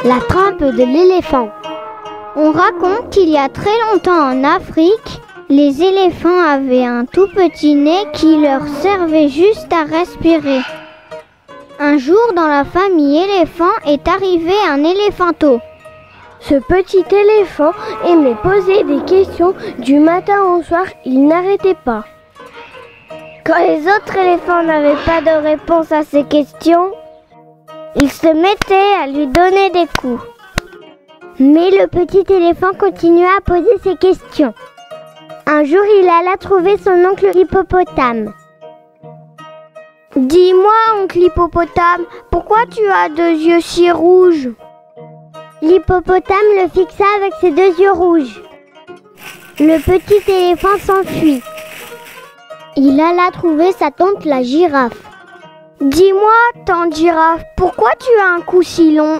La trompe de l'éléphant. On raconte qu'il y a très longtemps en Afrique, les éléphants avaient un tout petit nez qui leur servait juste à respirer. Un jour, dans la famille éléphant est arrivé un éléphanteau. Ce petit éléphant aimait poser des questions du matin au soir, il n'arrêtait pas. Quand les autres éléphants n'avaient pas de réponse à ses questions, il se mettait à lui donner des coups. Mais le petit éléphant continuait à poser ses questions. Un jour, il alla trouver son oncle hippopotame. « Dis-moi, oncle hippopotame, pourquoi tu as deux yeux si rouges ?» L'hippopotame le fixa avec ses deux yeux rouges. Le petit éléphant s'enfuit. Il alla trouver sa tante la girafe. « Dis-moi, tante girafe, pourquoi tu as un cou si long ?»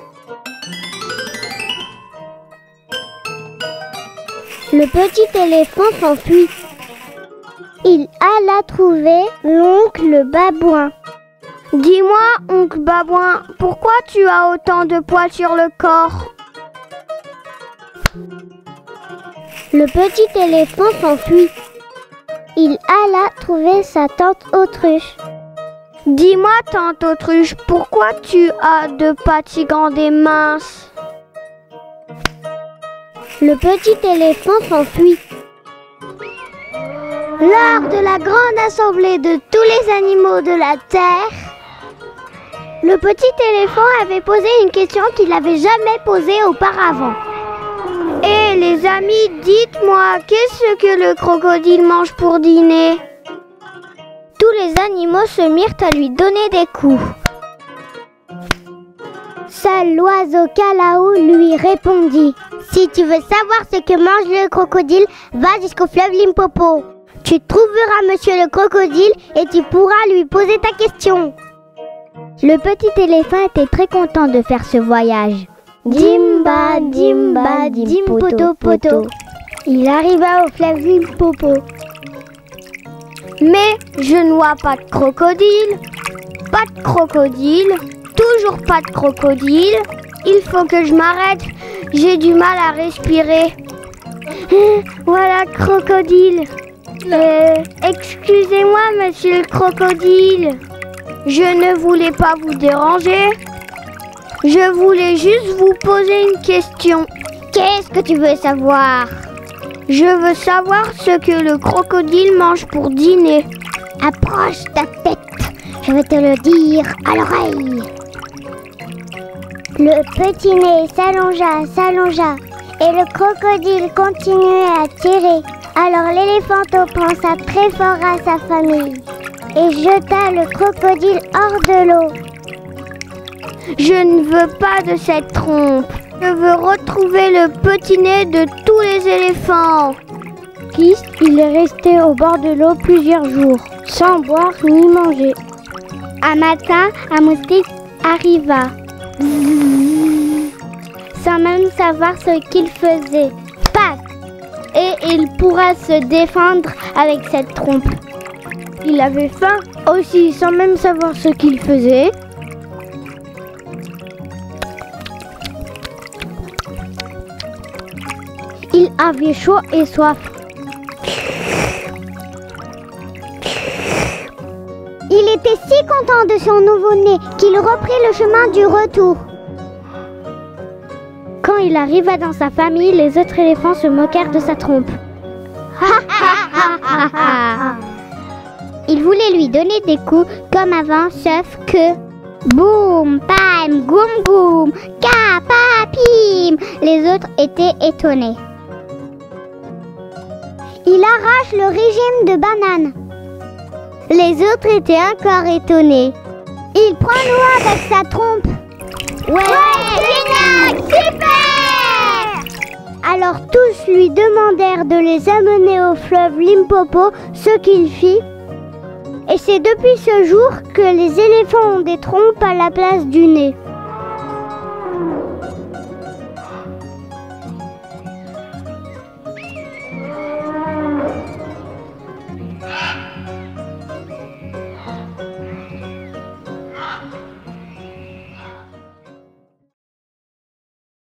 Le petit éléphant s'enfuit. Il alla trouver l'oncle babouin. « Dis-moi, oncle babouin, pourquoi tu as autant de poils sur le corps ?» Le petit éléphant s'enfuit. Il alla trouver sa tante autruche. « Dis-moi, tante autruche, pourquoi tu as deux pattes si grandes et minces ?» Le petit éléphant s'enfuit. Lors de la grande assemblée de tous les animaux de la terre, le petit éléphant avait posé une question qu'il n'avait jamais posée auparavant. « Eh les amis, dites-moi, qu'est-ce que le crocodile mange pour dîner ?» Tous les animaux se mirent à lui donner des coups. Seul l'oiseau Callao lui répondit: « Si tu veux savoir ce que mange le crocodile, va jusqu'au fleuve Limpopo. Tu trouveras monsieur le crocodile et tu pourras lui poser ta question. » Le petit éléphant était très content de faire ce voyage. Dimba, dimba, dimpoto, poto. Il arriva au fleuve Limpopo. Mais je ne vois pas de crocodile. Pas de crocodile. Toujours pas de crocodile. Il faut que je m'arrête. J'ai du mal à respirer. Voilà, crocodile. Excusez-moi, monsieur le crocodile. Je ne voulais pas vous déranger. Je voulais juste vous poser une question. Qu'est-ce que tu veux savoir? Je veux savoir ce que le crocodile mange pour dîner. Approche ta tête. Je vais te le dire à l'oreille. Le petit nez s'allongea, et le crocodile continuait à tirer. Alors l'éléphanteau pensa très fort à sa famille et jeta le crocodile hors de l'eau. Je ne veux pas de cette trompe. Je veux retrouver le petit nez de tous les éléphants. Triste, il est resté au bord de l'eau plusieurs jours, sans boire ni manger. Un matin, un moustique arriva, sans même savoir ce qu'il faisait. Pac! Et il pourra se défendre avec cette trompe. Il avait faim aussi, sans même savoir ce qu'il faisait. Il avait chaud et soif. Il était si content de son nouveau-né qu'il reprit le chemin du retour. Quand il arriva dans sa famille, les autres éléphants se moquèrent de sa trompe. Ils voulaient lui donner des coups comme avant, sauf que... Boum, pam, goum, goum, kapapim. Les autres étaient étonnés. Il arrache le régime de bananes. Les autres étaient encore étonnés. Il prend l'eau avec sa trompe. Ouais, génial, super! Alors tous lui demandèrent de les amener au fleuve Limpopo, ce qu'il fit. Et c'est depuis ce jour que les éléphants ont des trompes à la place du nez.